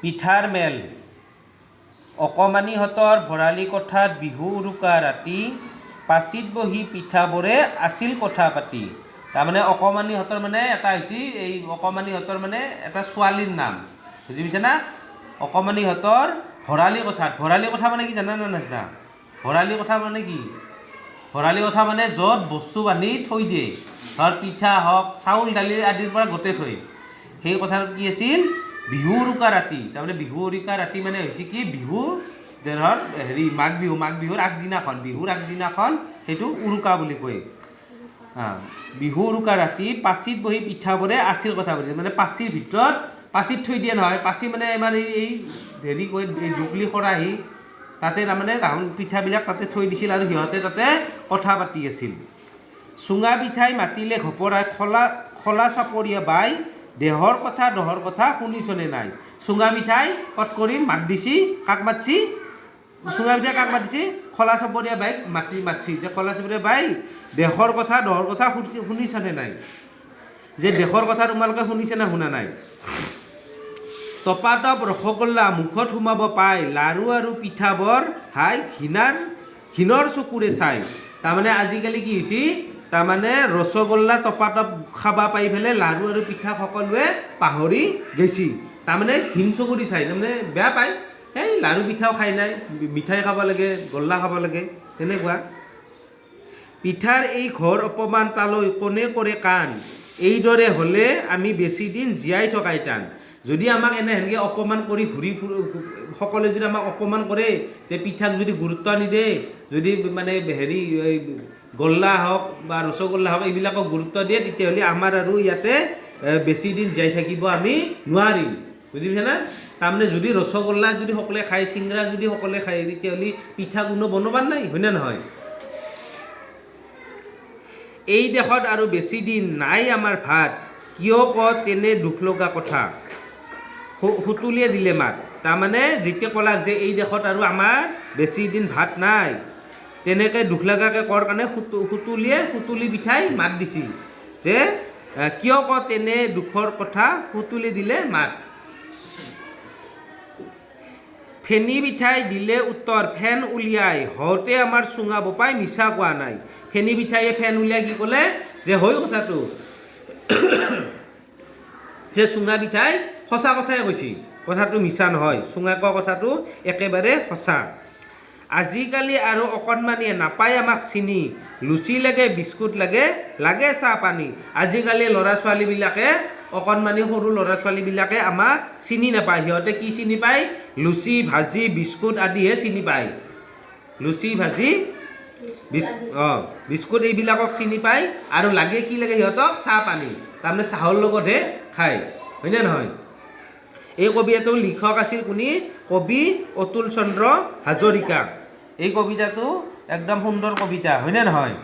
পিঠাৰ মেল অকমানিহঁতৰ ভৰালি কথাত বিহু উৰুকা ৰাতি পাচিত বহি পিঠাবোৰে আছিল কথা পাতি। তাৰমানে অকমানিহঁতৰ মানে এটা হৈছে এই অকমানিহঁতৰ মানে এটা ছোৱালীৰ নাম বুজি পাইছে না। অকমানিহঁতৰ ভৰালি কথা মানে কি জানা না নাজানা? ভৰালি কথা মানে কি? ভৰালি কথা মানে য'ত বস্তু বান্ধি থৈ দিয়ে, ধৰ পিঠা হওক চাউল দালি আদিৰ পৰা গোটেই থৈ, সেই কথাটোত কি আছিল বিহু উৰুকা ৰাতি। তাৰমানে বিহু উৰুকা ৰাতি মানে হৈছে কি বিহু যে ধৰ হেৰি মাঘ বিহুৰ আগদিনাখন সেইটো উৰুকা বুলি কয়। বিহু উৰুকা ৰাতি পাচিত বহি পিঠাবোৰে আছিল কথা পাতি। মানে পাচিৰ ভিতৰত পাচিত থৈ দিয়ে নহয়, পাচি মানে আমাৰ এই হেৰি কয় এই দুগলি খৰাহি তাতে তাৰমানে তাহোন পিঠাবিলাক তাতে থৈ দিছিল আৰু সিহঁতে তাতে কথা পাতি আছিল। চুঙা পিঠাই মাতিলে ঘপৰাই খলা চাপৰীয়া বাই দেহৰ কথা দহৰ কথা শুনিছনে নাই। চুঙা পিঠাই কট কৰি মাত দিছি, কাক মাতছি? চুঙা পিঠাই কাক মাতিছি? খলা চাপৰীয়া বাইক মাতছি যে খলা চাপৰীয়া বাই দেশৰ কথা দহৰ কথা শুনিছনে নাই, যে দেশৰ কথা তোমালোকে শুনিছে না শুনা নাই। টপাটপ ৰসগোল্লা মুখত সোমাব পাই লাৰু আৰু পিঠাবোৰ হাই ঘিণৰ চকুৰে চাই। তাৰমানে আজিকালি কি হৈছে তাৰমানে ৰসগোল্লা টপাটপ খাবা পাই পেলাই লাৰু আৰু পিঠা সকলোৱে পাহৰি গেছি। তাৰমানে ঘিণ চকুৰি চাই, তাৰমানে বেয়া পায়, সেই লাৰু পিঠাও খাই নাই, মিঠাই খাব লাগে, গল্লা খাব লাগে, তেনেকুৱা। পিঠাৰ এই ঘৰ অপমান তালৈ কোনে কৰে কাণ, এইদৰে হ'লে আমি বেছি দিন জীয়াই থকাই টান। যদি আমাক এনেহেনকৈ অপমান কৰি ঘূৰি সকলোৱে যদি আমাক অপমান কৰে, যে পিঠাক যদি গুৰুত্ব নিদিয়ে, যদি মানে হেৰি গল্লা হওক বা ৰসগোল্লা হওক এইবিলাকক গুৰুত্ব দিয়ে, তেতিয়াহ'লে আমাৰ আৰু ইয়াতে বেছি দিন জীয়াই থাকিব আমি নোৱাৰিম, বুজি পাইছে না। তাৰমানে যদি ৰসগোল্লা যদি সকলোৱে খায়, চিংৰা যদি সকলোৱে খায়, তেতিয়াহ'লে পিঠা কোনো বনাবাৰ নাই, হয়নে নহয়? এই দেশত আৰু বেছি দিন নাই আমাৰ ভাত, কিয় ক তেনে দুখ লগা কথা, সুতুলিয়ে দিলে মাত। তাৰমানে যেতিয়া ক'লাক যে এই দেশত আৰু আমাৰ বেছি দিন ভাত নাই, তেনেকৈ দুখ লগাকৈ কোৱাৰ কাৰণে সুতুলি পিঠাই মাত দিছিল যে কিয় ক তেনে দুখৰ কথা, সুতুলি দিলে মাত। ফেনী পিঠাই দিলে উত্তৰ ফেন উলিয়াই, হওঁতে আমাৰ চুঙা বপাই মিছা কোৱা নাই। ফেনী পিঠাইয়ে ফেন উলিয়াই কি ক'লে যে হয় কথাটো যে চুঙা পিঠাই সঁচা কথাই কৈছি, কথাটো মিছা নহয়, চুঙা কোৱা কথাটো একেবাৰে সঁচা। আজিকালি আৰু অকণমানিয়ে নাপায় আমাক চিনি, লুচি লাগে বিস্কুট লাগে চাহ পানী। আজিকালি ল'ৰা ছোৱালীবিলাকে অকণমানি সৰু ল'ৰা ছোৱালীবিলাকে আমাক চিনি নাপায়। সিহঁতে কি চিনি পায়? লুচি ভাজি বিস্কুট আদিহে চিনি পায়। লুচি ভাজি বিস্কুট এইবিলাকক চিনি পায়, আৰু লাগে কি লাগে সিহঁতক? চাহ পানী। তাৰমানে চাহৰ লগতহে খায়, হয়নে নহয়? এই কবিতাটোৰ লিখক আছিল কোনি? কবি অতুল চন্দ্ৰ হাজৰিকা। এই কবিতাটো একদম সুন্দৰ কবিতা, হয়নে নহয়?